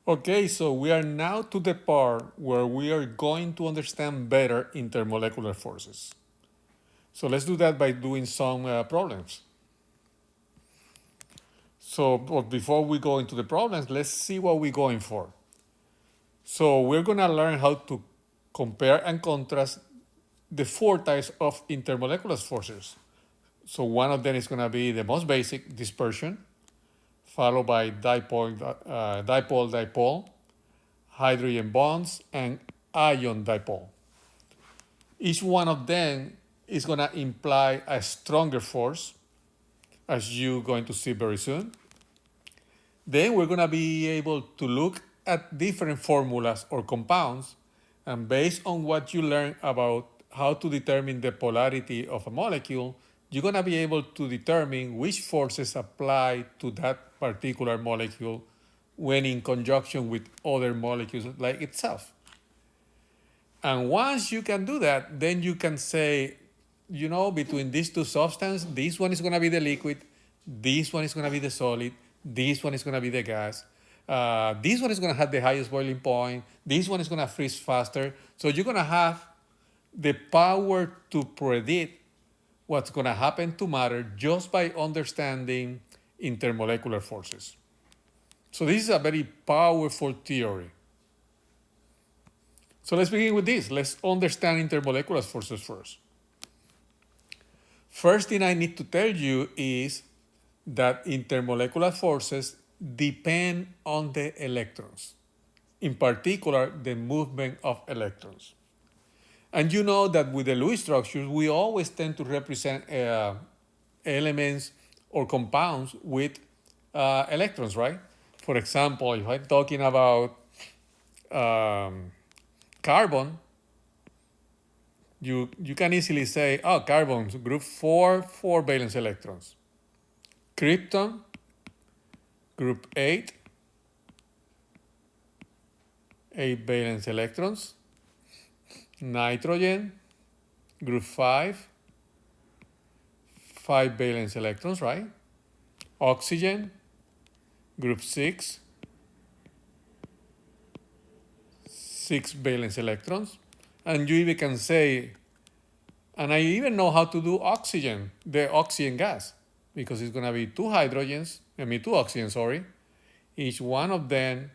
Okay, so we are now to the part where we are going to understand better intermolecular forces. So let's do that by doing some problems. So but before we go into the problems, let's see what we're going for. So we're going to learn how to compare and contrast the four types of intermolecular forces. So one of them is going to be the most basic, dispersion, followed by dipole, hydrogen bonds, and ion dipole. Each one of them is going to imply a stronger force, as you're going to see very soon. Then we're going to be able to look at different formulas or compounds, and based on what you learn about how to determine the polarity of a molecule, you're going to be able to determine which forces apply to that particular molecule when in conjunction with other molecules like itself. And once you can do that, then you can say, between these two substances, this one is going to be the liquid, this one is going to be the solid, this one is going to be the gas, this one is going to have the highest boiling point, this one is going to freeze faster. So you're going to have the power to predict what's going to happen to matter just by understanding intermolecular forces. So this is a very powerful theory. So let's begin with this. Let's understand intermolecular forces first. First thing I need to tell you is that intermolecular forces depend on the electrons, in particular, the movement of electrons. And you know that with the Lewis structures, we always tend to represent elements or compounds with electrons, right? For example, if I'm talking about carbon, you can easily say, oh, carbon, group 4 valence electrons. Krypton, group 8 valence electrons. Nitrogen, group 5 valence electrons, right? Oxygen, group 6 valence electrons. And you even can say, and I even know how to do oxygen, the oxygen gas, because it's going to be two oxygens, sorry. Each one of them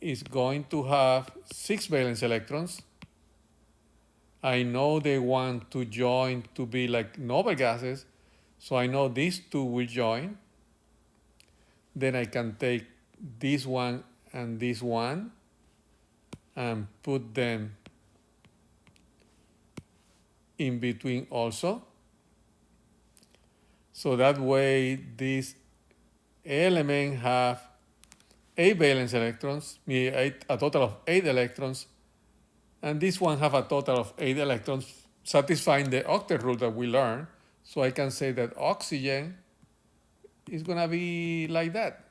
is going to have 6 valence electrons. I know they want to join to be like noble gases, so I know these two will join. Then I can take this one and this one and put them in between also. So that way this element have 8 valence electrons, a total of 8 electrons, and this one have a total of 8 electrons, satisfying the octet rule that we learned. So I can say that oxygen is going to be like that.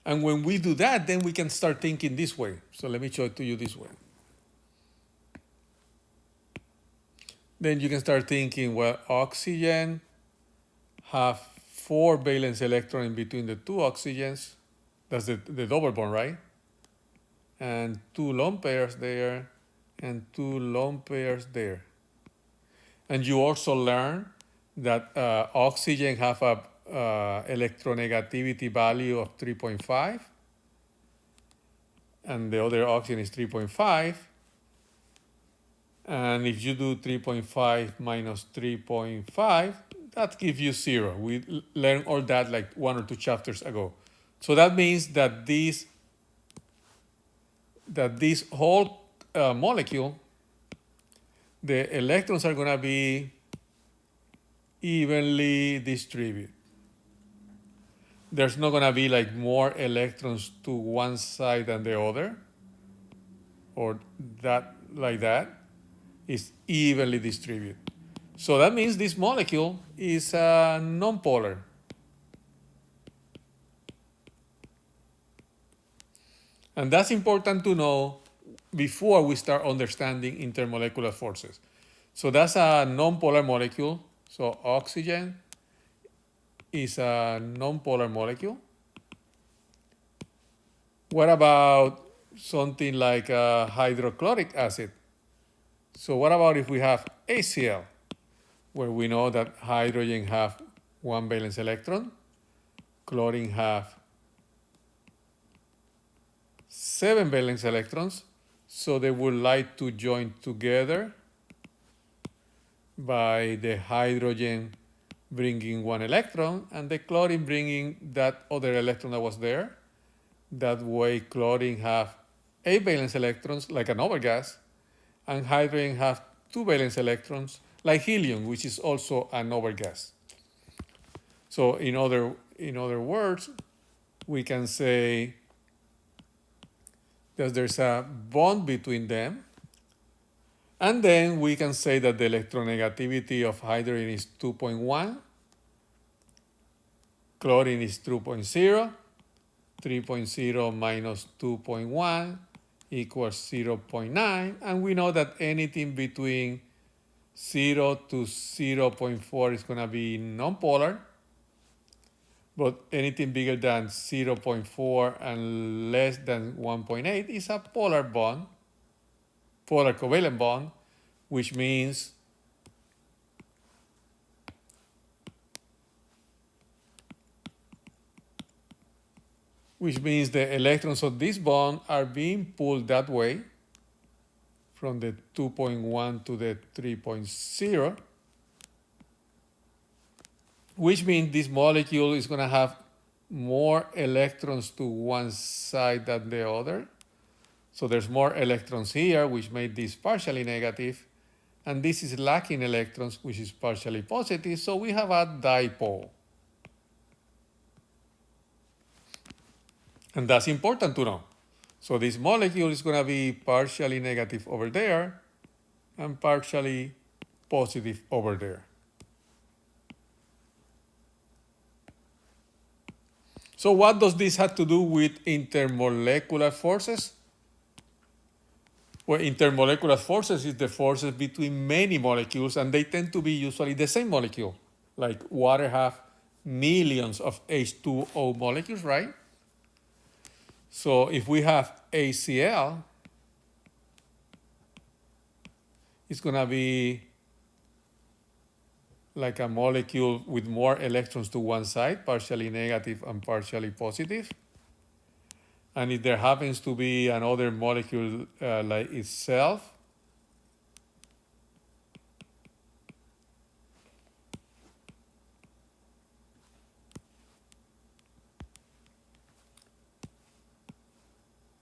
And when we do that, then we can start thinking this way. So let me show it to you this way. Then you can start thinking, well, oxygen have 4 valence electrons in between the two oxygens. That's the double bond, right? And 2 lone pairs there, and 2 lone pairs there. And you also learn that oxygen have a electronegativity value of 3.5, and the other oxygen is 3.5. And if you do 3.5 minus 3.5, that gives you 0. We learned all that like 1 or 2 chapters ago. So that means that this whole molecule, the electrons are going to be evenly distributed. There's not going to be like more electrons to one side than the other, or that like that. It's evenly distributed. So that means this molecule is nonpolar. And that's important to know before we start understanding intermolecular forces. So that's a nonpolar molecule. So oxygen is a nonpolar molecule. What about something like hydrochloric acid? So what about if we have HCl, where we know that hydrogen have 1 valence electron, chlorine have 7 valence electrons, so they would like to join together by the hydrogen bringing 1 electron and the chlorine bringing that other electron that was there. That way chlorine have 8 valence electrons like an overgas, and hydrogen have 2 valence electrons like helium, which is also an overgas. So in other words, we can say that there's a bond between them, and then we can say that the electronegativity of hydrogen is 2.1, chlorine is 2.0, 3.0 minus 2.1 equals 0.9, and we know that anything between 0 to 0.4 is going to be nonpolar, but anything bigger than 0.4 and less than 1.8 is a polar bond, polar covalent bond, which means the electrons of this bond are being pulled that way from the 2.1 to the 3.0, which means this molecule is going to have more electrons to one side than the other. So there's more electrons here, which made this partially negative, and this is lacking electrons, which is partially positive, so we have a dipole. And that's important to know. So this molecule is going to be partially negative over there and partially positive over there. So what does this have to do with intermolecular forces? Well, intermolecular forces is the forces between many molecules, and they tend to be usually the same molecule. Like water have millions of H2O molecules, right? So if we have HCl, it's going to be like a molecule with more electrons to one side, partially negative and partially positive. And if there happens to be another molecule like itself,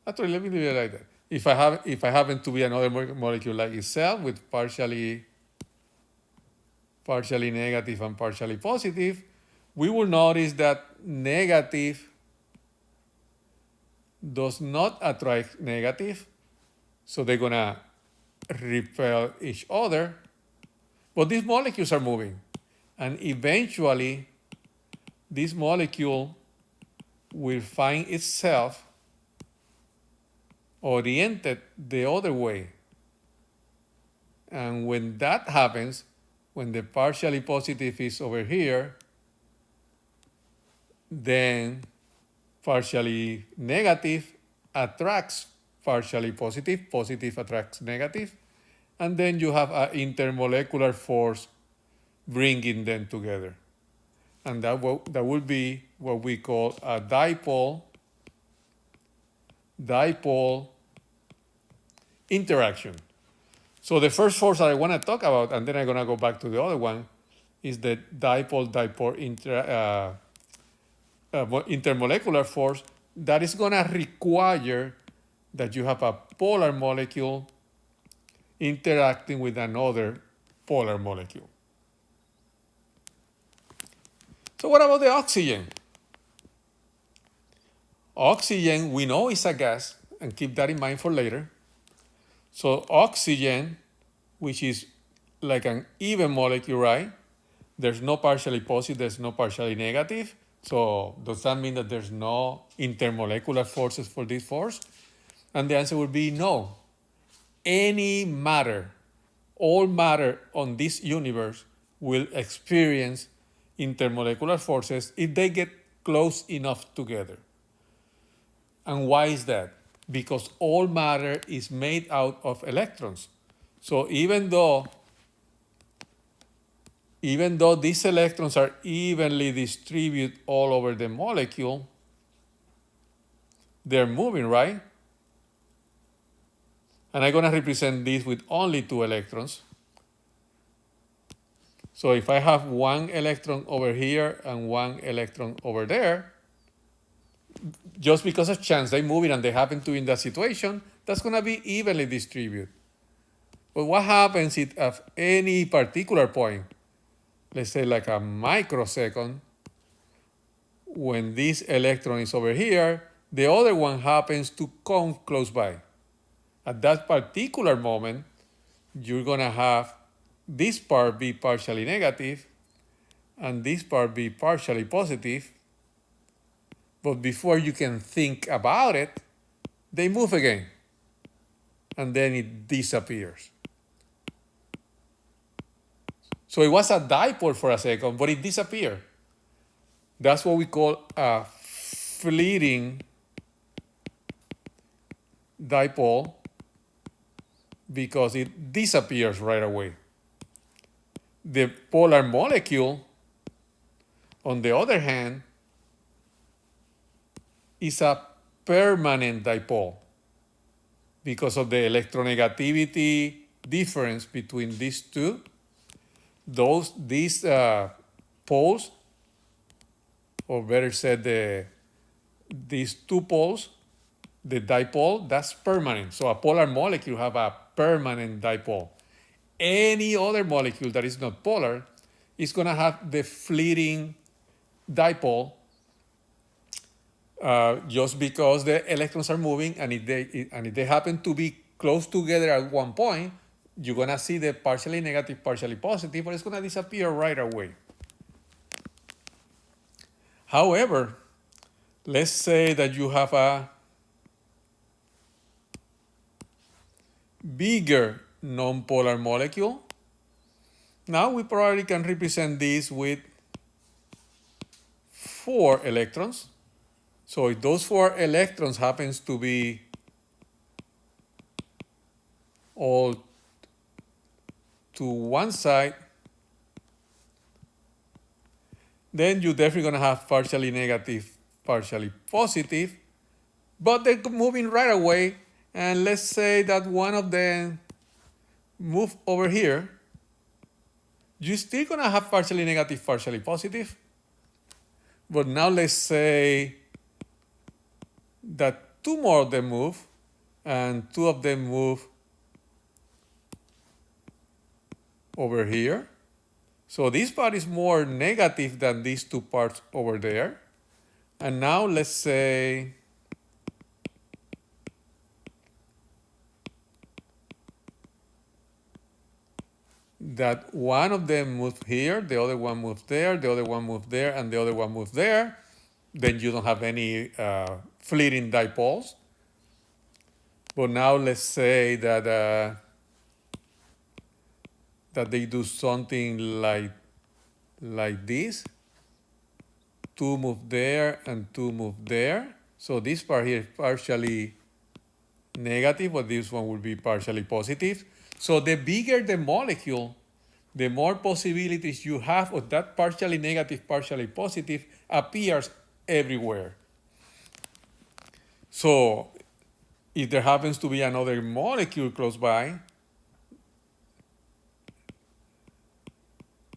actually, let me do it like that. If I happen to be another molecule like itself with partially negative and partially positive, we will notice that negative does not attract negative, so they're gonna repel each other. But these molecules are moving, and eventually this molecule will find itself oriented the other way. And when that happens, when the partially positive is over here, then partially negative attracts partially positive, positive attracts negative, and then you have an intermolecular force bringing them together. And that would be what we call a dipole interaction. So the first force that I want to talk about, and then I'm going to go back to the other one, is the dipole intermolecular force that is going to require that you have a polar molecule interacting with another polar molecule. So what about the oxygen? Oxygen, we know is a gas, and keep that in mind for later. So oxygen, which is like an even molecule, right? There's no partially positive, there's no partially negative. So does that mean that there's no intermolecular forces for this force? And the answer would be no. Any matter, all matter on this universe will experience intermolecular forces if they get close enough together. And why is that? Because all matter is made out of electrons. So even though these electrons are evenly distributed all over the molecule, they're moving, right? And I'm going to represent this with only 2 electrons. So if I have 1 electron over here and 1 electron over there, just because of chance they're moving and they happen to be in that situation, that's going to be evenly distributed. But what happens if at any particular point, let's say like a microsecond, when this electron is over here, the other one happens to come close by. At that particular moment, you're going to have this part be partially negative and this part be partially positive. But before you can think about it, they move again. And then it disappears. So it was a dipole for a second, but it disappeared. That's what we call a fleeting dipole because it disappears right away. The polar molecule, on the other hand, is a permanent dipole because of the electronegativity difference between these two. These poles, or better said, these 2 poles, the dipole, that's permanent. So a polar molecule have a permanent dipole. Any other molecule that is not polar is going to have the fleeting dipole just because the electrons are moving, and if they happen to be close together at one point, you're going to see the partially negative, partially positive, but it's going to disappear right away. However, let's say that you have a bigger nonpolar molecule. Now we probably can represent this with 4 electrons. So if those 4 electrons happens to be all to one side, then you're definitely going to have partially negative, partially positive, but they're moving right away. And let's say that one of them move over here, you're still going to have partially negative, partially positive. But now let's say that 2 more of them move, and 2 of them move over here. So this part is more negative than these 2 parts over there. And now let's say that one of them moved here, the other one moved there, the other one moved there, and the other one moved there. Then you don't have any fleeting dipoles. But now let's say that that they do something like this. 2 move there and 2 move there. So this part here is partially negative, but this one will be partially positive. So the bigger the molecule, the more possibilities you have of that partially negative, partially positive appears everywhere. So if there happens to be another molecule close by,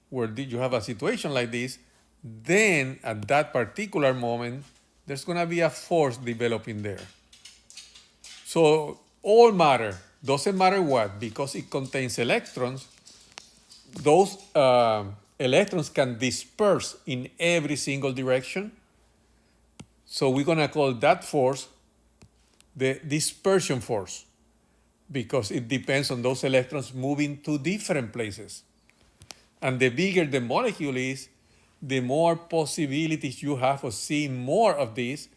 where did you have a situation like this, then at that particular moment, there's going to be a force developing there. So all matter, doesn't matter what, because it contains electrons, those electrons can disperse in every single direction. So we're going to call that force the dispersion force, because it depends on those electrons moving to different places. And the bigger the molecule is, the more possibilities you have of seeing more of this.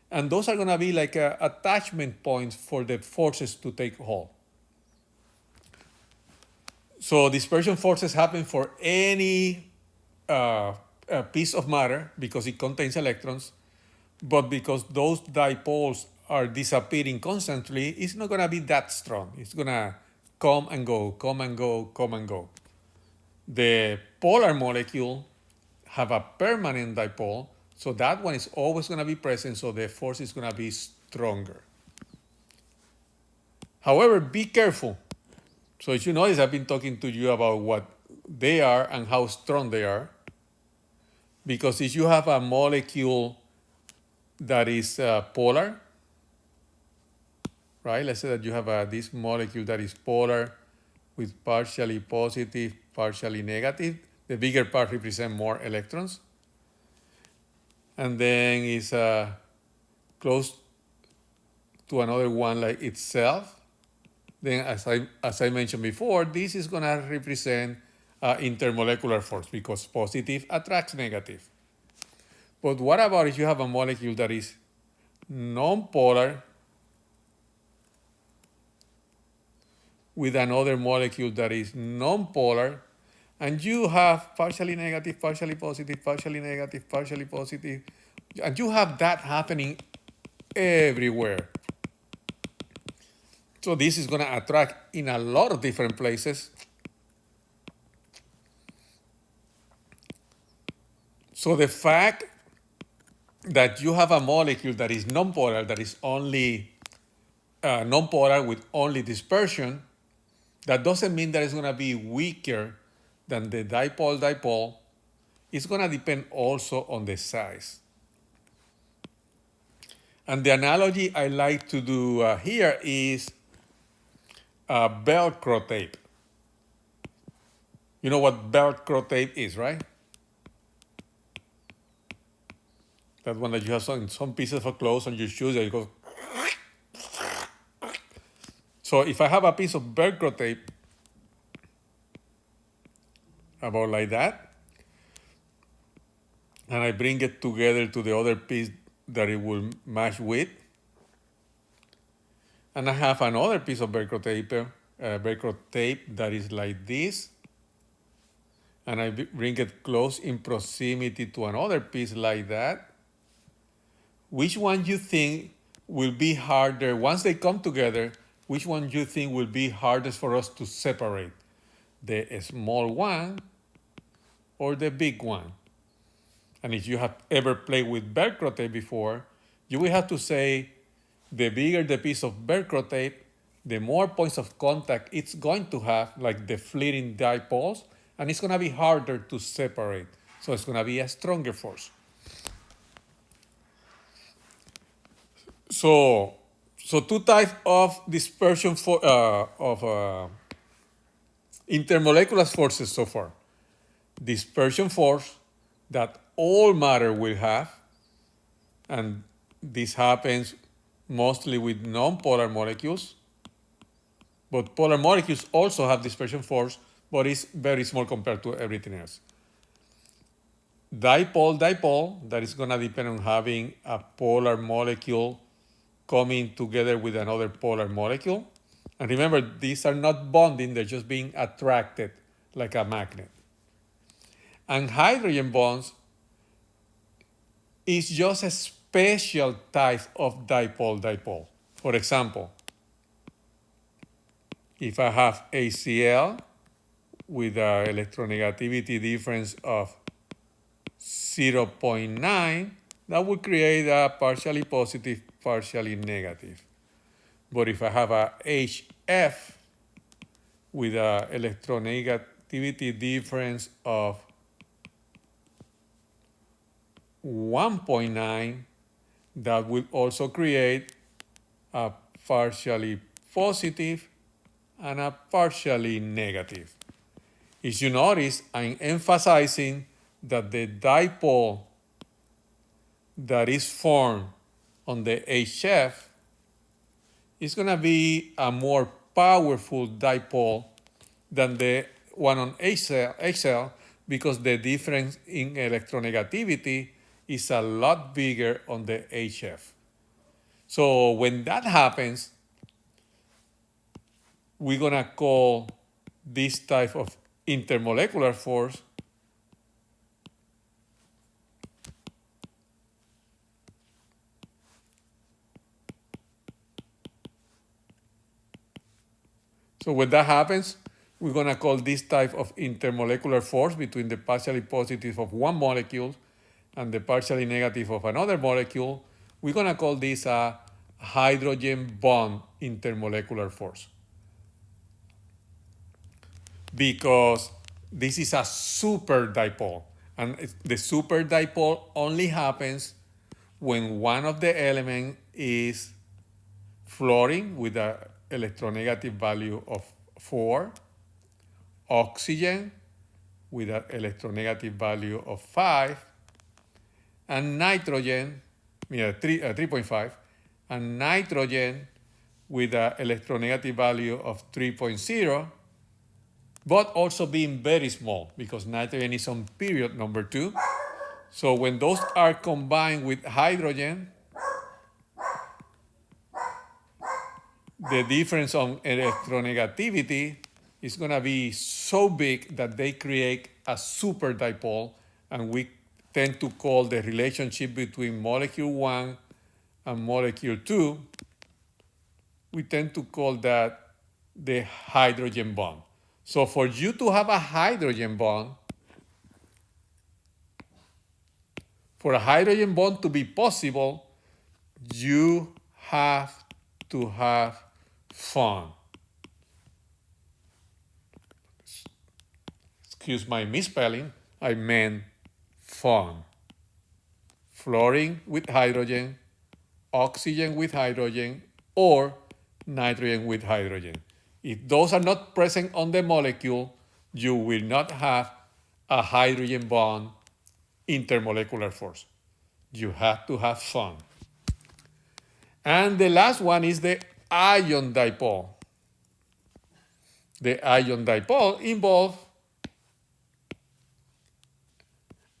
And those are going to be like attachment points for the forces to take hold. So dispersion forces happen for any a piece of matter because it contains electrons, but because those dipoles are disappearing constantly, it's not going to be that strong. It's going to come and go, come and go, come and go. The polar molecule have a permanent dipole, so that one is always going to be present, so the force is going to be stronger. However, be careful. So as you notice, I've been talking to you about what they are and how strong they are. Because if you have a molecule that is polar, right? Let's say that you have this molecule that is polar with partially positive, partially negative. The bigger part represents more electrons. And then is close to another one like itself. Then as I mentioned before, this is going to represent intermolecular force because positive attracts negative. But what about if you have a molecule that is non-polar with another molecule that is non-polar, and you have partially negative, partially positive, partially negative, partially positive, and you have that happening everywhere. So this is going to attract in a lot of different places. So the fact that you have a molecule that is non-polar, that is only non-polar with only dispersion, that doesn't mean that it's going to be weaker than the dipole-dipole. It's going to depend also on the size. And the analogy I like to do here is Velcro tape. You know what Velcro tape is, right? That one that you have some pieces of clothes on your shoes that you go. So if I have a piece of Velcro tape, about like that, and I bring it together to the other piece that it will match with, and I have another piece of Velcro tape that is like this, and I bring it close in proximity to another piece like that. Which one you think will be harder, once they come together, which one you think will be hardest for us to separate? The small one or the big one? And if you have ever played with Velcro tape before, you will have to say the bigger the piece of Velcro tape, the more points of contact it's going to have, like the fleeting dipoles, and it's going to be harder to separate. So it's going to be a stronger force. So two types of dispersion of intermolecular forces so far. Dispersion force that all matter will have, and this happens mostly with non-polar molecules. But polar molecules also have dispersion force, but it's very small compared to everything else. Dipole, that is going to depend on having a polar molecule coming together with another polar molecule. And remember, these are not bonding, they're just being attracted like a magnet. And hydrogen bonds is just a special type of dipole-dipole. For example, if I have HCl with an electronegativity difference of 0.9, that would create a partially positive, partially negative. But if I have a HF with an electronegativity difference of 1.9, that will also create a partially positive and a partially negative. If you notice, I'm emphasizing that the dipole that is formed on the HF is going to be a more powerful dipole than the one on HCl because the difference in electronegativity is a lot bigger on the HF. So when that happens, we're going to call this type of intermolecular force So when that happens, we're going to call this type of intermolecular force between the partially positive of one molecule and the partially negative of another molecule, we're going to call this a hydrogen bond intermolecular force. Because this is a super dipole. And the super dipole only happens when one of the elements is fluorine with an electronegative value of 4, oxygen with an electronegative value of 5, and nitrogen, 3.5, and nitrogen with an electronegative value of 3.0, but also being very small because nitrogen is on period number 2. So when those are combined with hydrogen, the difference on electronegativity is going to be so big that they create a super dipole, and we tend to call the relationship between molecule 1 and molecule 2, we tend to call that the hydrogen bond. So for you to have a hydrogen bond, for a hydrogen bond to be possible, you have to have fun. Excuse my misspelling, I meant fun. Fluorine with hydrogen, oxygen with hydrogen, or nitrogen with hydrogen. If those are not present on the molecule, you will not have a hydrogen bond intermolecular force. You have to have fun. And the last one is the ion dipole. The ion dipole involves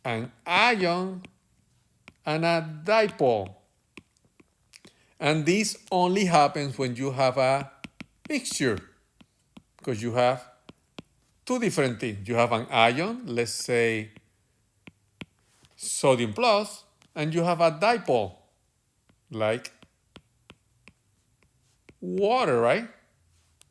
an ion and a dipole. And this only happens when you have a mixture, because you have two different things. You have an ion, let's say sodium plus, and you have a dipole, like water, right?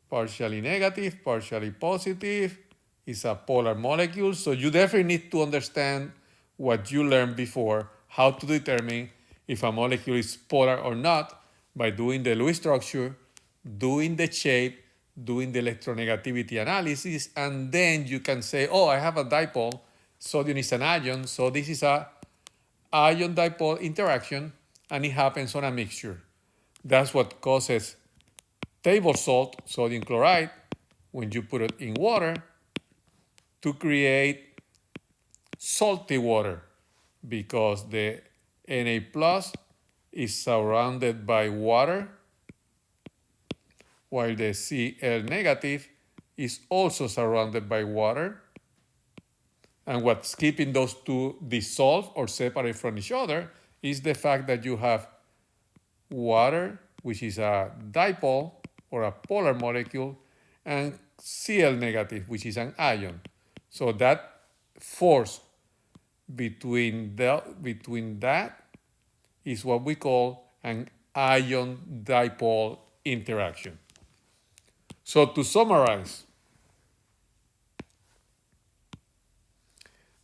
Partially negative, partially positive. It's a polar molecule, so you definitely need to understand what you learned before, how to determine if a molecule is polar or not by doing the Lewis structure, doing the shape, doing the electronegativity analysis, and then you can say, oh, I have a dipole, sodium is an ion, so this is a ion dipole interaction, and it happens on a mixture. That's what causes table salt, sodium chloride, when you put it in water, to create salty water, because the Na plus is surrounded by water, while the Cl negative is also surrounded by water. And what's keeping those two dissolved or separate from each other is the fact that you have water, which is a dipole or a polar molecule, and Cl negative, which is an ion. So that force between that is what we call an ion dipole interaction. So to summarize,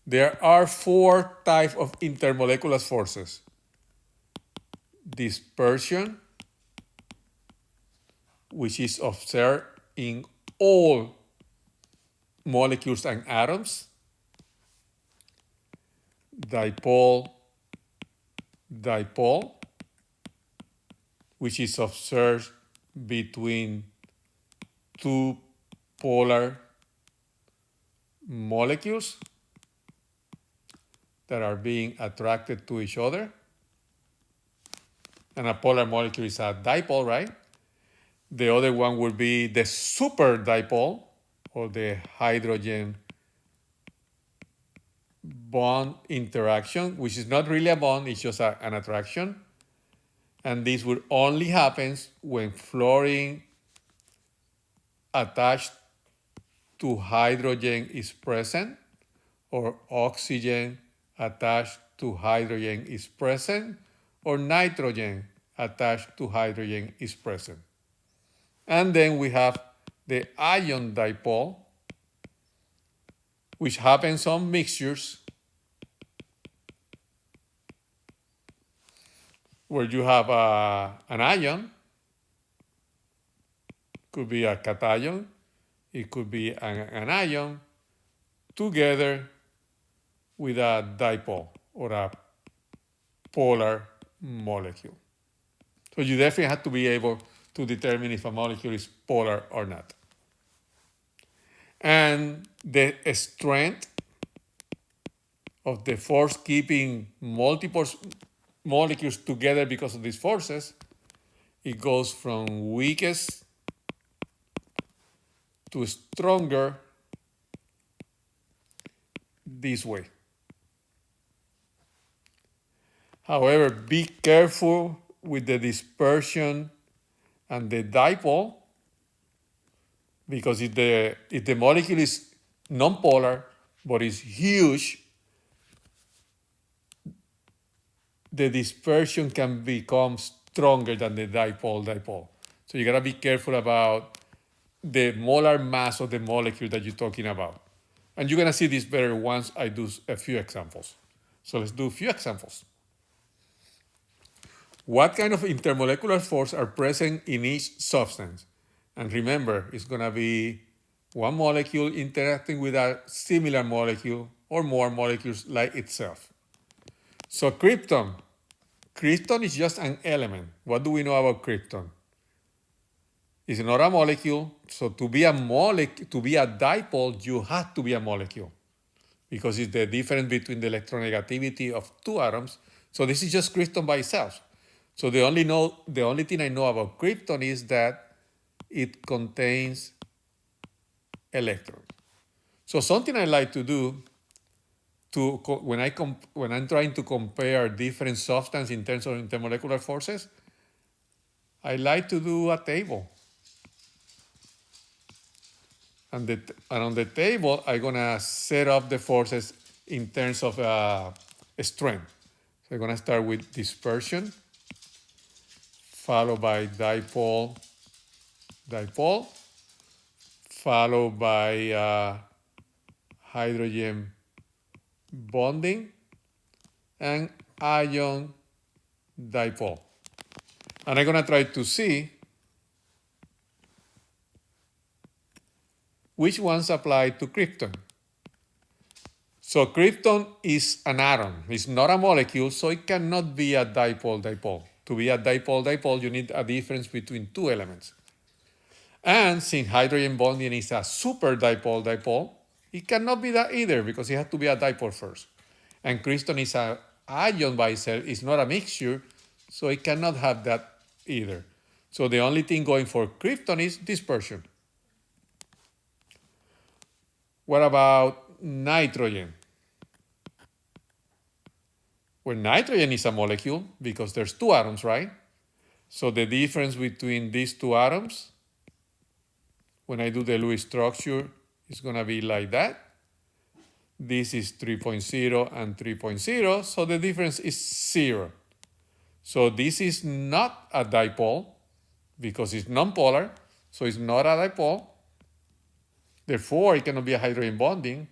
there are 4 types of intermolecular forces: dispersion, which is observed in all molecules and atoms; dipole, which is observed between 2 polar molecules that are being attracted to each other. And a polar molecule is a dipole, right? The other one would be the super dipole, or the hydrogen bond interaction, which is not really a bond, it's just an attraction. And this would only happen when fluorine attached to hydrogen is present, or oxygen attached to hydrogen is present, or nitrogen attached to hydrogen is present. And then we have the ion dipole, which happens on mixtures where you have an ion, could be a cation, it could be an ion, together with a dipole or a polar molecule. So you definitely have to be able to determine if a molecule is polar or not. And the strength of the force keeping multiple molecules together because of these forces, it goes from weakest to stronger this way. However, be careful with the dispersion and the dipole, because if the molecule is nonpolar but is huge, the dispersion can become stronger than the dipole. So you gotta be careful about the molar mass of the molecule that you're talking about. And you're gonna see this better once I do a few examples. So let's do a few examples. What kind of intermolecular forces are present in each substance? And remember, it's gonna be one molecule interacting with a similar molecule or more molecules like itself. So krypton. Krypton is just an element. What do we know about krypton? It's not a molecule, so to be a dipole, you have to be a molecule, because it's the difference between the electronegativity of two atoms. So this is just krypton by itself. So the only thing I know about krypton is that it contains electrons. So something I like to do when I'm trying to compare different substances in terms of intermolecular forces, I like to do a table. And on the table, I'm gonna set up the forces in terms of strength. So I'm gonna start with dispersion, followed by dipole, followed by hydrogen bonding, and ion dipole. And I'm gonna try to see which ones apply to krypton. So krypton is an atom. It's not a molecule, so it cannot be a dipole. To be a dipole, you need a difference between two elements. And since hydrogen bonding is a super dipole, it cannot be that either, because it has to be a dipole first. And krypton is an ion by itself. It's not a mixture, so it cannot have that either. So the only thing going for krypton is dispersion. What about nitrogen? Well, nitrogen is a molecule because there's two atoms, right? So the difference between these two atoms, when I do the Lewis structure, is going to be like that. This is 3.0 and 3.0, so the difference is 0. So this is not a dipole because it's nonpolar, so it's not a dipole. Therefore, it cannot be a hydrogen bonding,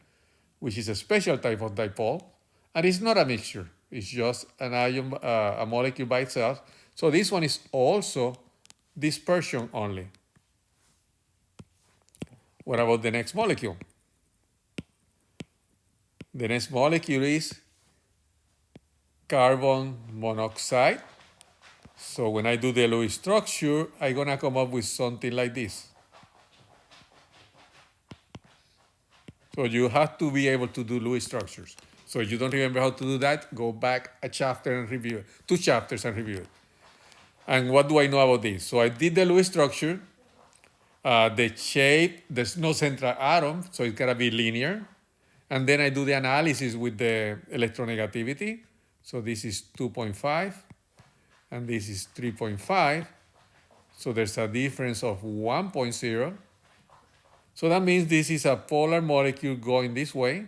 which is a special type of dipole, and it's not a mixture. It's just an ion, a molecule by itself. So this one is also dispersion only. What about the next molecule? The next molecule is carbon monoxide. So when I do the Lewis structure, I'm gonna come up with something like this. So you have to be able to do Lewis structures. So if you don't remember how to do that, go back a chapter and review it, 2 chapters and review it. And what do I know about this? So I did the Lewis structure. The shape, there's no central atom, so it's gotta be linear. And then I do the analysis with the electronegativity. So this is 2.5, and this is 3.5. So there's a difference of 1.0. So that means this is a polar molecule going this way,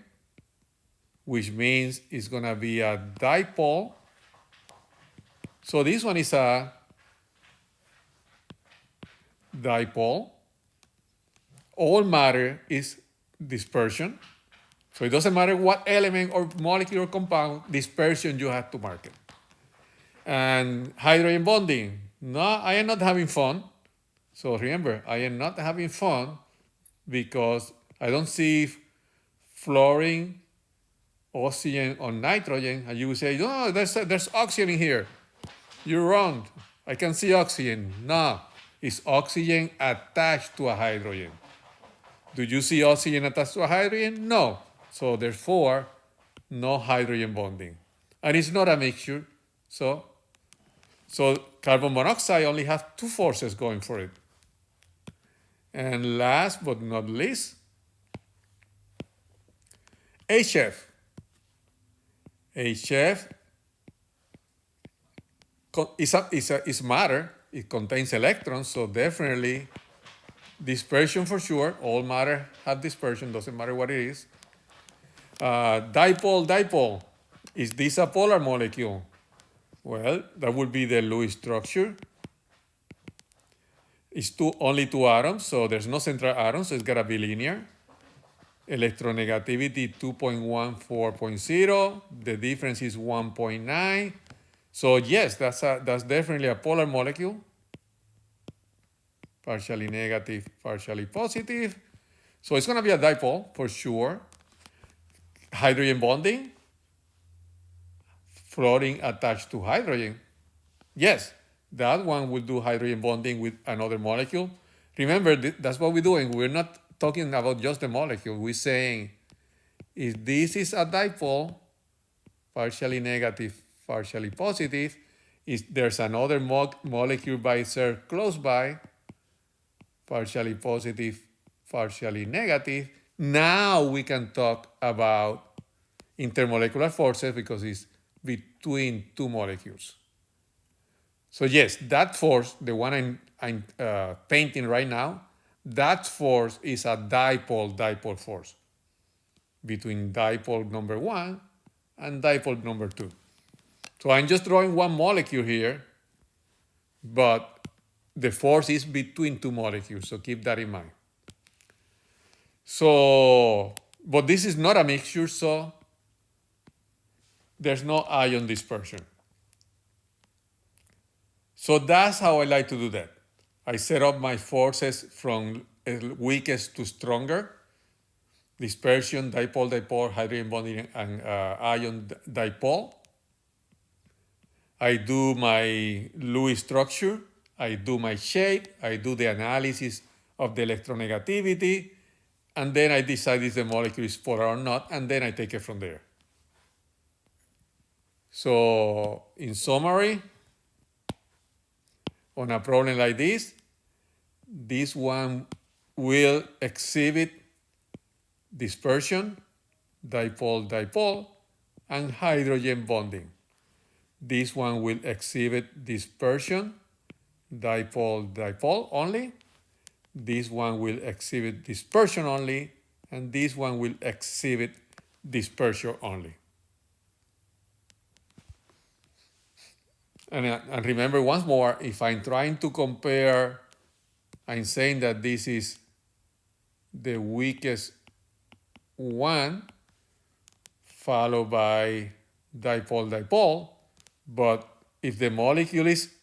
which means it's gonna be a dipole. So this one is a dipole. All matter is dispersion. So it doesn't matter what element or molecule or compound, dispersion you have to market. And hydrogen bonding. No, I am not having fun. So remember, I am not having fun because I don't see fluorine, oxygen, or nitrogen. And you will say, no, there's oxygen in here. You're wrong. I can see oxygen. No, it's oxygen attached to a hydrogen. Do you see oxygen attached to a hydrogen? No. So therefore, no hydrogen bonding. And it's not a mixture. So carbon monoxide only has two forces going for it. And last but not least, HF. HF is matter. It contains electrons, so definitely dispersion for sure. All matter have dispersion, doesn't matter what it is. Dipole. Is this a polar molecule? Well, that would be the Lewis structure. It's only two atoms, so there's no central atom, so it's got to be linear. Electronegativity 2.14.0. The difference is 1.9. So yes, that's definitely a polar molecule. Partially negative, partially positive. So it's going to be a dipole for sure. Hydrogen bonding. Fluorine attached to hydrogen. Yes, that one will do hydrogen bonding with another molecule. Remember, that's what we're doing. We're not talking about just the molecule. We're saying if this is a dipole, partially negative, partially positive, if there's another molecule by itself close by, partially positive, partially negative, now we can talk about intermolecular forces because it's between two molecules. So yes, that force, the one I'm painting right now, that force is a dipole force between dipole number 1 and dipole number 2. So I'm just drawing one molecule here, but the force is between two molecules, so keep that in mind. So, but this is not a mixture, so there's no ion dispersion. So that's how I like to do that. I set up my forces from weakest to stronger. Dispersion, dipole, hydrogen bonding, and ion dipole. I do my Lewis structure. I do my shape. I do the analysis of the electronegativity. And then I decide if the molecule is polar or not. And then I take it from there. So in summary, on a problem like this one will exhibit dispersion, dipole, and hydrogen bonding. This one will exhibit dispersion, dipole only. This one will exhibit dispersion only, and this one will exhibit dispersion only. And remember once more, if I'm trying to compare, I'm saying that this is the weakest one, followed by dipole, but if the molecule is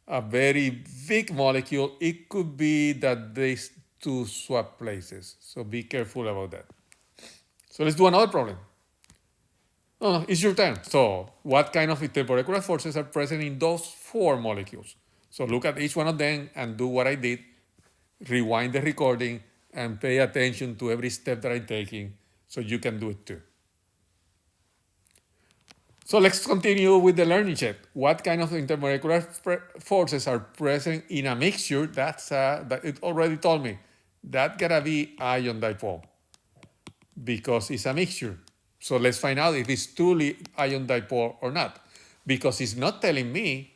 a very big molecule, it could be that these two swap places. So be careful about that. So let's do another problem. Oh, it's your turn. So what kind of intermolecular forces are present in those four molecules? So look at each one of them and do what I did. Rewind the recording and pay attention to every step that I'm taking so you can do it too. So let's continue with the learning check. What kind of intermolecular forces are present in a mixture? That it already told me. That gotta be ion dipole because it's a mixture. So let's find out if it's truly ion dipole or not, because it's not telling me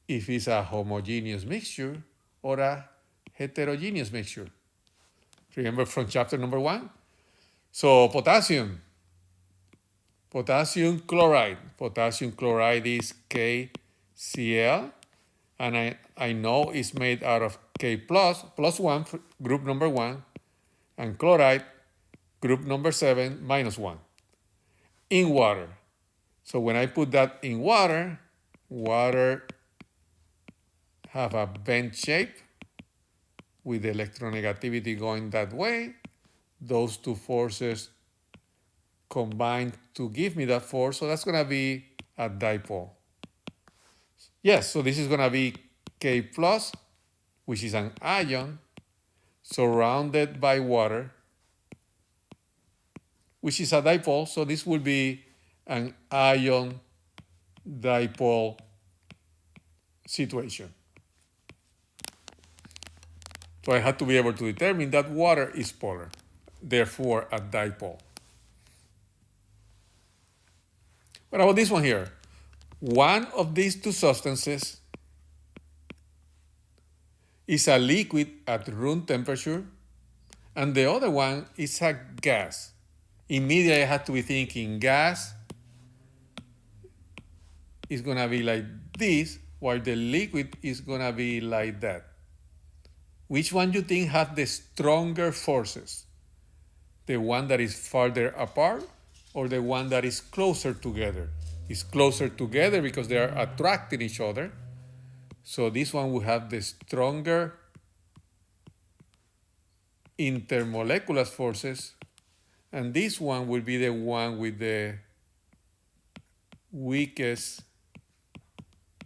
if it's a homogeneous mixture or a heterogeneous mixture. Remember from chapter number 1? So potassium chloride. Potassium chloride is KCl, and I know it's made out of K plus, plus 1, group number 1, and chloride, group number 7, minus 1, in water. So when I put that in water, water have a bent shape with the electronegativity going that way. Those two forces combine to give me that force. So that's going to be a dipole. Yes, so this is going to be K plus, which is an ion surrounded by water, which is a dipole. So this will be an ion dipole situation. So I had to be able to determine that water is polar, therefore a dipole. What about this one here? One of these two substances is a liquid at room temperature, and the other one is a gas. Immediately I had to be thinking gas is going to be like this, while the liquid is going to be like that. Which one you think has the stronger forces? The one that is farther apart or the one that is closer together? It's closer together because they are attracting each other. So this one will have the stronger intermolecular forces, and this one will be the one with the weakest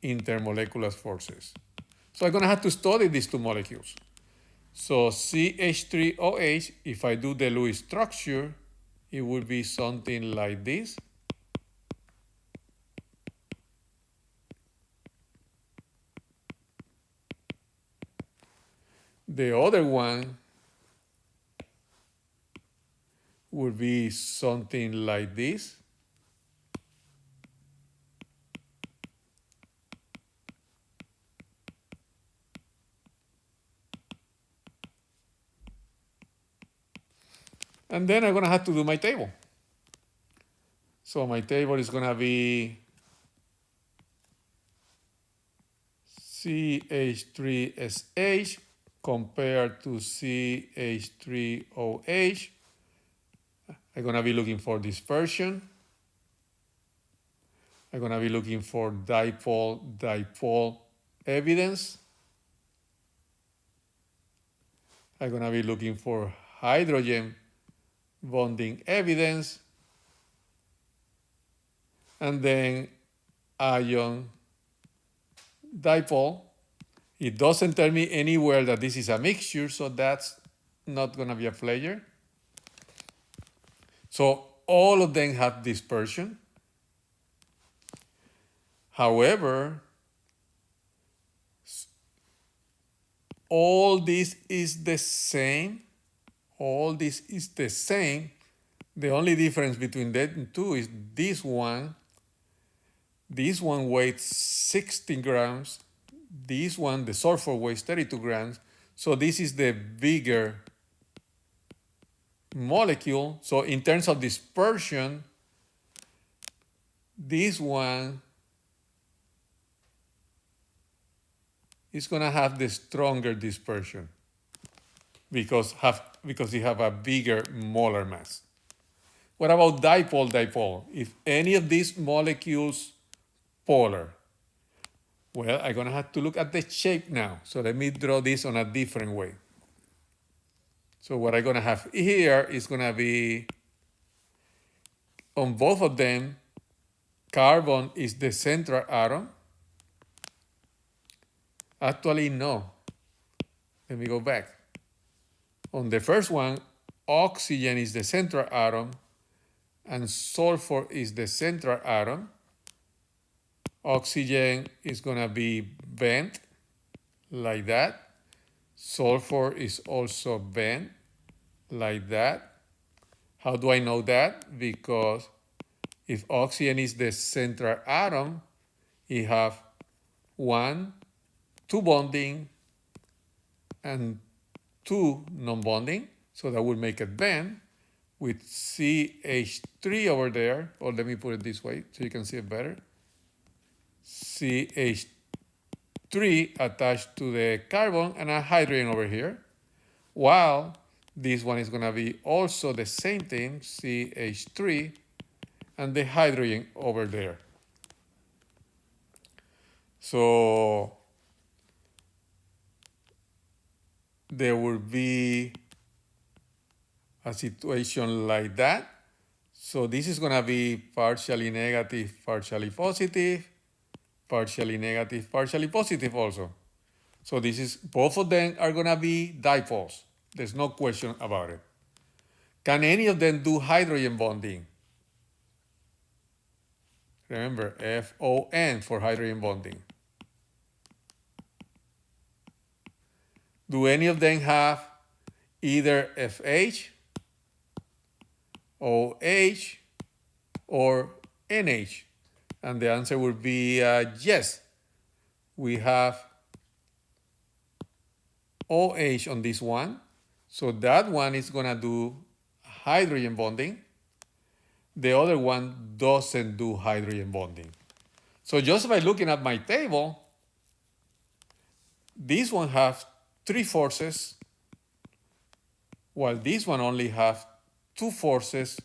intermolecular forces. So I'm going to have to study these two molecules. So CH3OH, if I do the Lewis structure, it would be something like this. The other one would be something like this. And then I'm going to have to do my table. So my table is going to be CH3SH compared to CH3OH. I'm going to be looking for dispersion. I'm going to be looking for dipole evidence. I'm going to be looking for hydrogen bonding evidence. And then ion dipole. It doesn't tell me anywhere that this is a mixture, so that's not going to be a player. So all of them have dispersion. However, all this is the same. All this is the same. The only difference between the two is this one weighs 60 grams. This one, the sulfur, weighs 32 grams. So this is the bigger molecule. So in terms of dispersion, this one is going to have the stronger dispersion because you have a bigger molar mass. What about dipole? If any of these molecules polar, well, I'm going to have to look at the shape now. So let me draw this on a different way. So what I'm going to have here is going to be, on both of them, carbon is the central atom. Actually, no. Let me go back. On the first one, oxygen is the central atom, and sulfur is the central atom. Oxygen is going to be bent like that. Sulfur is also bent like that. How do I know that? Because if oxygen is the central atom, it have 1, 2 bonding, and 2 non-bonding. So that would make it bend with CH3 over there. Or let me put it this way so you can see it better. CH2 3 attached to the carbon and a hydrogen over here, while this one is going to be also the same thing, CH3, and the hydrogen over there. So there will be a situation like that. So this is going to be partially negative, partially positive, partially negative, partially positive also. So this is, both of them are going to be dipoles. There's no question about it. Can any of them do hydrogen bonding? Remember, FON for hydrogen bonding. Do any of them have either FH, OH, or NH? And the answer would be yes. We have OH on this one. So that one is going to do hydrogen bonding. The other one doesn't do hydrogen bonding. So just by looking at my table, this one has 3 forces, while this one only has 2 forces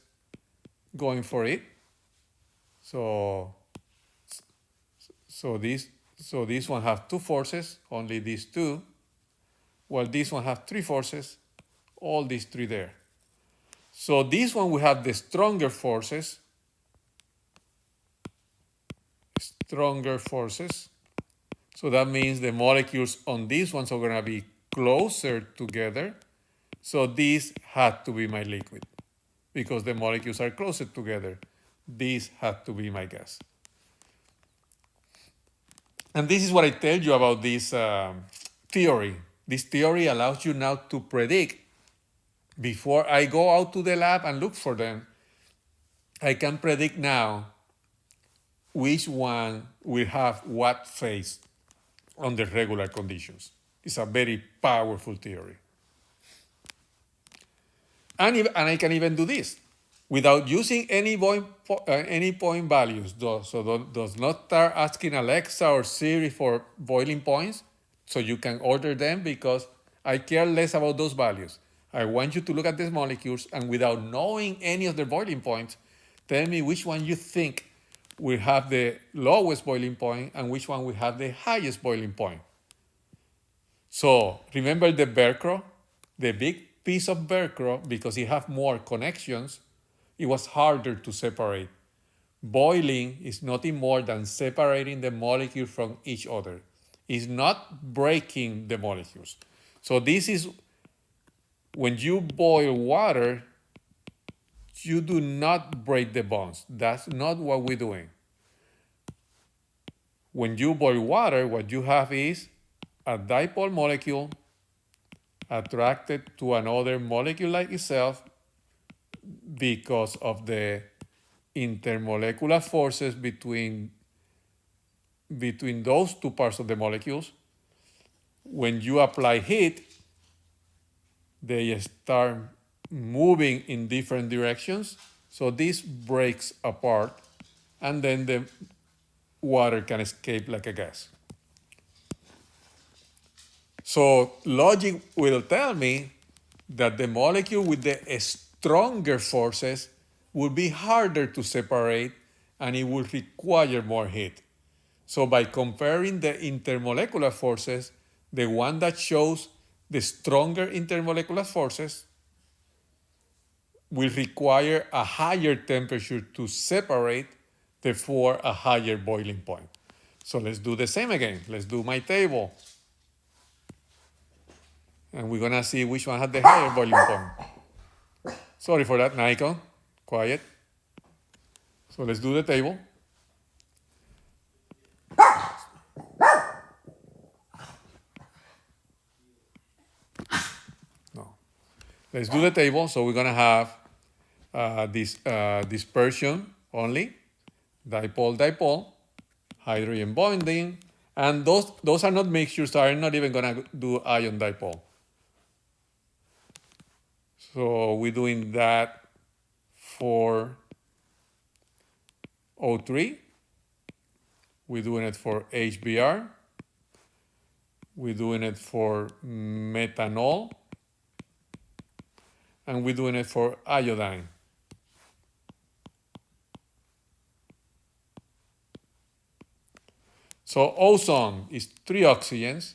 going for it. So this one has 2 forces, only these 2, while this one has 3 forces, all these 3 there. So this one we have the stronger forces. So that means the molecules on these ones are going to be closer together. So this had to be my liquid because the molecules are closer together. This had to be my gas. And this is what I tell you about this theory. This theory allows you now to predict before I go out to the lab and look for them. I can predict now which one will have what phase under regular conditions. It's a very powerful theory. And I can even do this without using any point values. So does not start asking Alexa or Siri for boiling points. So you can order them because I care less about those values. I want you to look at these molecules and without knowing any of their boiling points, tell me which one you think will have the lowest boiling point and which one will have the highest boiling point. So remember the Velcro, the big piece of Velcro, because it has more connections, it was harder to separate. Boiling is nothing more than separating the molecule from each other. It's not breaking the molecules. So this is, when you boil water, you do not break the bonds. That's not what we're doing. When you boil water, what you have is a dipole molecule attracted to another molecule like itself because of the intermolecular forces between those 2 parts of the molecules. When you apply heat, they start moving in different directions. So this breaks apart, and then the water can escape like a gas. So logic will tell me that the molecule with the stronger forces will be harder to separate and it will require more heat. So by comparing the intermolecular forces, the one that shows the stronger intermolecular forces will require a higher temperature to separate, therefore a higher boiling point. So let's do the same again. Let's do my table. And we're going to see which one had the higher boiling point. Sorry for that, Nikon. Quiet. So let's do the table. No. Let's do the table. So we're going to have this dispersion only, dipole, hydrogen bonding, and those are not mixtures, so I'm not even going to do ion dipole. So we're doing that for O3. We're doing it for HBr. we're doing it for methanol, and we're doing it for iodine. So ozone is 3 oxygens.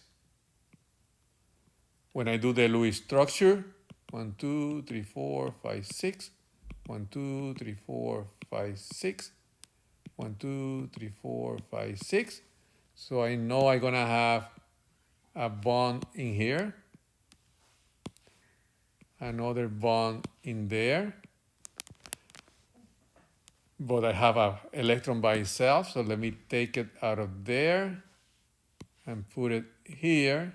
When I do the Lewis structure, 1, 2, 3, 4, 5, 6, 1, 2, 3, 4, 5, 6, 1, 2, 3, 4, 5, 6. So I know I'm gonna have a bond in here, another bond in there, but I have an electron by itself, so let me take it out of there and put it here.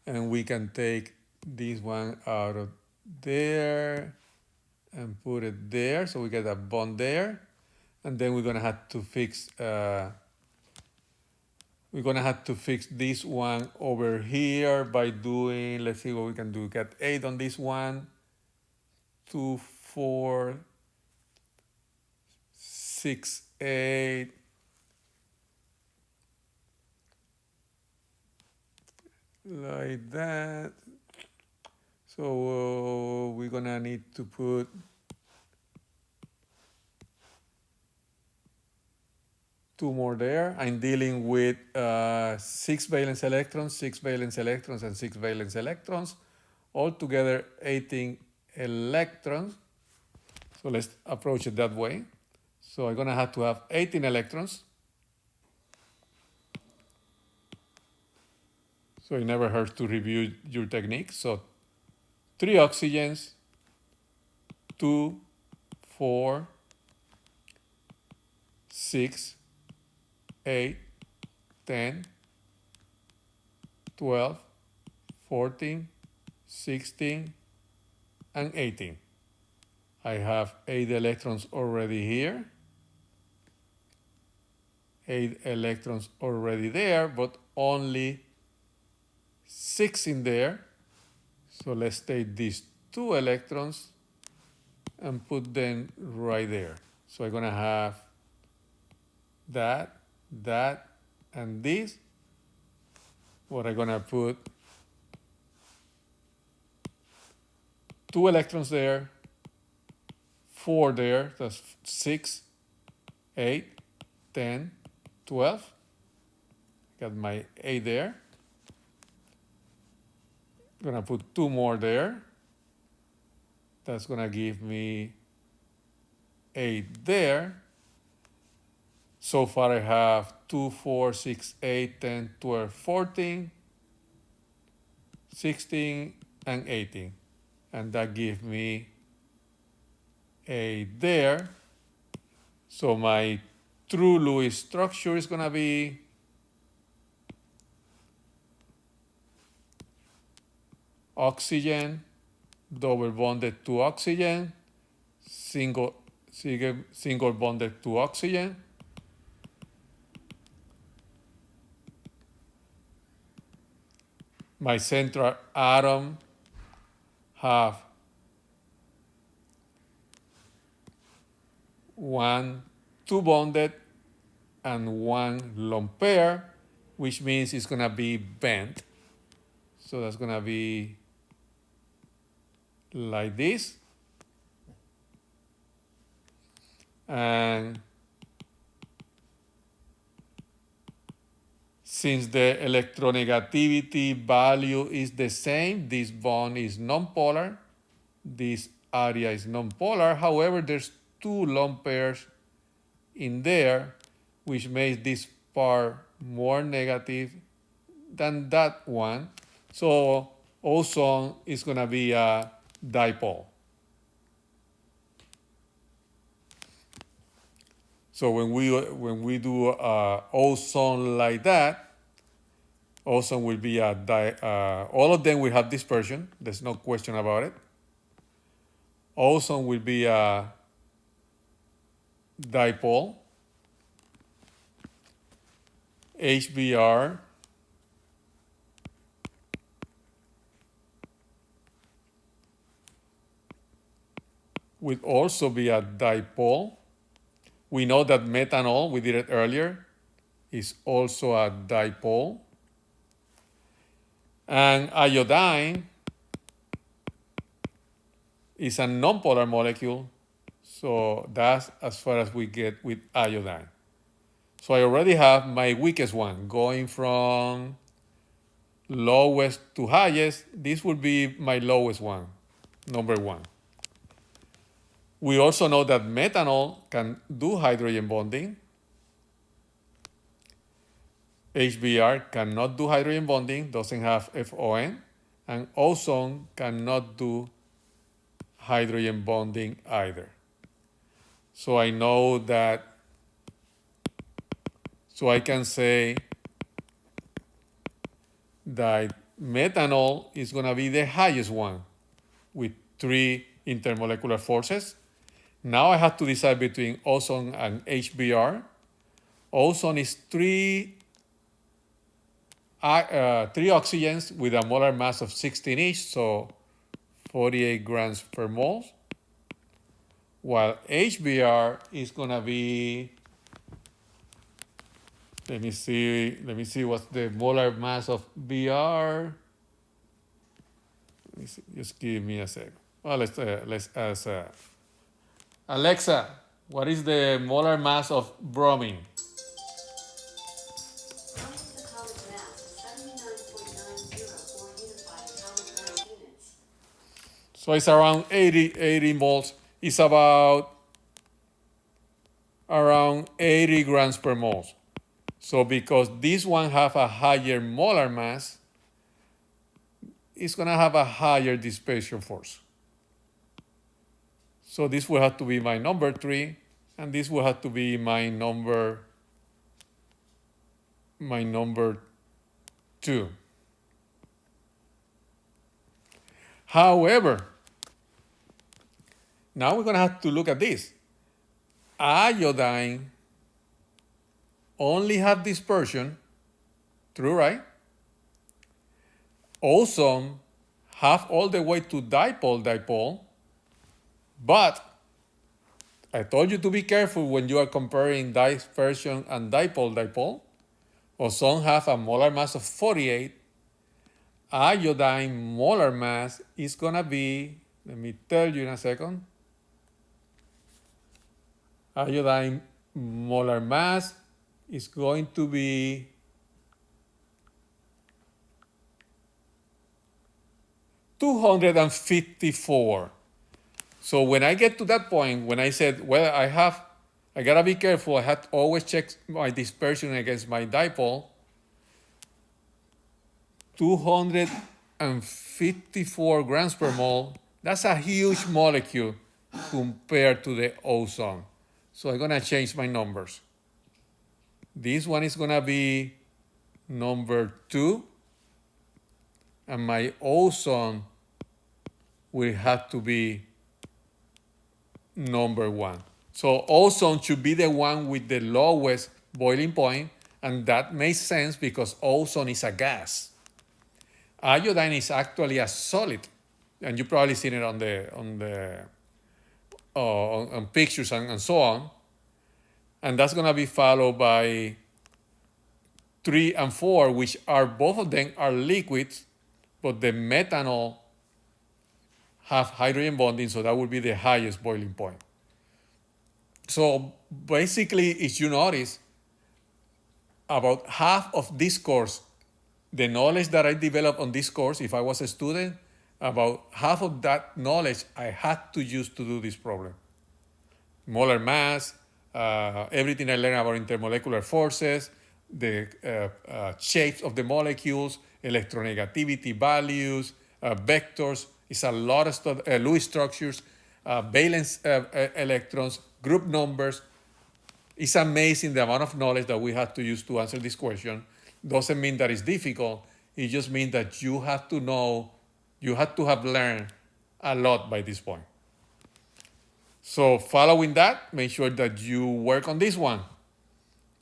And we can take this one out of there and put it there, so we get a bond there. And then we're gonna have to fix this one over here by doing, let's see what we can do. Got 8 on this one, 2, 4, 6, 8. Like that. So we're gonna need to put two more there. I'm dealing with 6 valence electrons, 6 valence electrons, and 6 valence electrons. Altogether 18 electrons. So let's approach it that way. So I'm gonna have to have 18 electrons. So it never hurts to review your technique. So 3 oxygens, 2, 4, 6, 8, 10, 12, 14, 16, and 18. I have 8 electrons already here, 8 electrons already there, but only 6 in there. So let's take these 2 electrons and put them right there. So I'm gonna have that, and this. What I'm gonna put 2 electrons there, 4 there, that's 6, 8, 10, 12. Got my 8 there. I'm gonna put 2 more there. That's gonna give me 8 there. So far I have 2, 4, 6, 8, 10, 12, 14, 16, and 18. And that gives me 8 there. So my true Lewis structure is gonna be oxygen, double bonded to oxygen, single bonded to oxygen. My central atom have 1, 2 bonded and 1 lone pair, which means it's gonna be bent. So that's gonna be like this. And since the electronegativity value is the same, this bond is nonpolar, this area is nonpolar. However, there's 2 lone pairs in there, which makes this part more negative than that one. So ozone is gonna be a dipole. So when we do ozone like that, ozone will be all of them will have dispersion. There's no question about it. Ozone will be a dipole. HBr would also be a dipole. We know that methanol, we did it earlier, is also a dipole. And iodine is a nonpolar molecule, so that's as far as we get with iodine. So I already have my weakest one going from lowest to highest. This would be my lowest one, number 1. We also know that methanol can do hydrogen bonding. HBr cannot do hydrogen bonding, doesn't have FON, and ozone cannot do hydrogen bonding either. So I know that, so I can say that methanol is going to be the highest one with 3 intermolecular forces. Now I have to decide between ozone and HBr. Ozone is 3 oxygens with a molar mass of 16 each, so 48 grams per mole, while HBr is going to be, let me see what's the molar mass of Br. Let me see, just give me a sec. Well, let's ask Alexa, what is the molar mass of bromine? So it's around 80 moles. It's about around 80 grams per mole. So because this one have a higher molar mass, it's going to have a higher dispersion force. So this will have to be my number 3, and this will have to be my number 2. However, now we're going to have to look at this. Iodine only have dispersion, true, right? Ozone have all the way to dipole, but I told you to be careful when you are comparing dispersion and dipole. Ozone have a molar mass of 48. Iodine molar mass is going to be, let me tell you in a second. Iodine molar mass is going to be 254. So when I get to that point, when I said, well, I gotta be careful, I have to always check my dispersion against my dipole, 254 grams per mole, that's a huge molecule compared to the ozone. So I'm gonna change my numbers. This one is gonna be number 2, and my ozone will have to be number 1. So ozone should be the one with the lowest boiling point, and that makes sense because ozone is a gas. Iodine is actually a solid, and you probably seen it on pictures and so on. And that's going to be followed by 3 and 4, which are both of them are liquids, but the methanol have hydrogen bonding, so that would be the highest boiling point. So basically, if you notice, about half of this course, the knowledge that I developed on this course, if I was a student, about half of that knowledge I had to use to do this problem. Molar mass, everything I learned about intermolecular forces, the shapes of the molecules, electronegativity values, vectors. It's a lot of stuff, Lewis structures, valence electrons, group numbers. It's amazing the amount of knowledge that we have to use to answer this question. Doesn't mean that it's difficult. It just means that you have to know, you have to have learned a lot by this point. So following that, make sure that you work on this one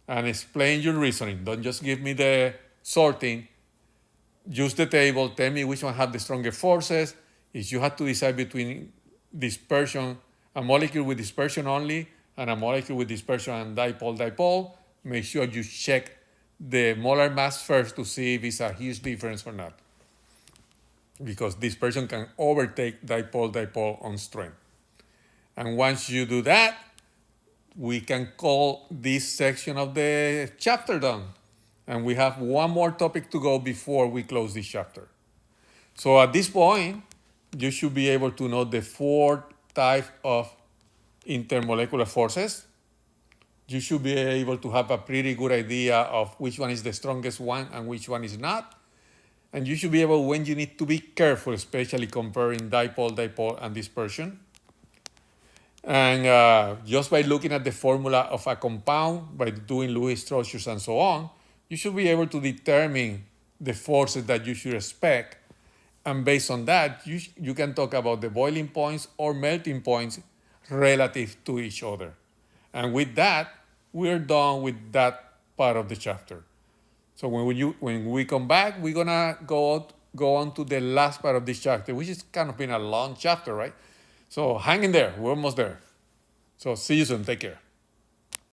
and explain your reasoning. Don't just give me the sorting. Use the table. Tell me which one have the stronger forces. If you have to decide between dispersion, a molecule with dispersion only, and a molecule with dispersion and dipole, make sure you check the molar mass first to see if it's a huge difference or not, because dispersion can overtake dipole-dipole on strength. And once you do that, we can call this section of the chapter done. And we have one more topic to go before we close this chapter. So at this point, you should be able to know the 4 types of intermolecular forces. You should be able to have a pretty good idea of which one is the strongest one and which one is not. And you should be able, when you need to be careful, especially comparing dipole-dipole and dispersion. And just by looking at the formula of a compound, by doing Lewis structures and so on, you should be able to determine the forces that you should expect. And based on that, you can talk about the boiling points or melting points relative to each other. And with that, we're done with that part of the chapter. So when we come back, we're gonna go on to the last part of this chapter, which is kind of been a long chapter, right? So hang in there, we're almost there. So see you soon, take care.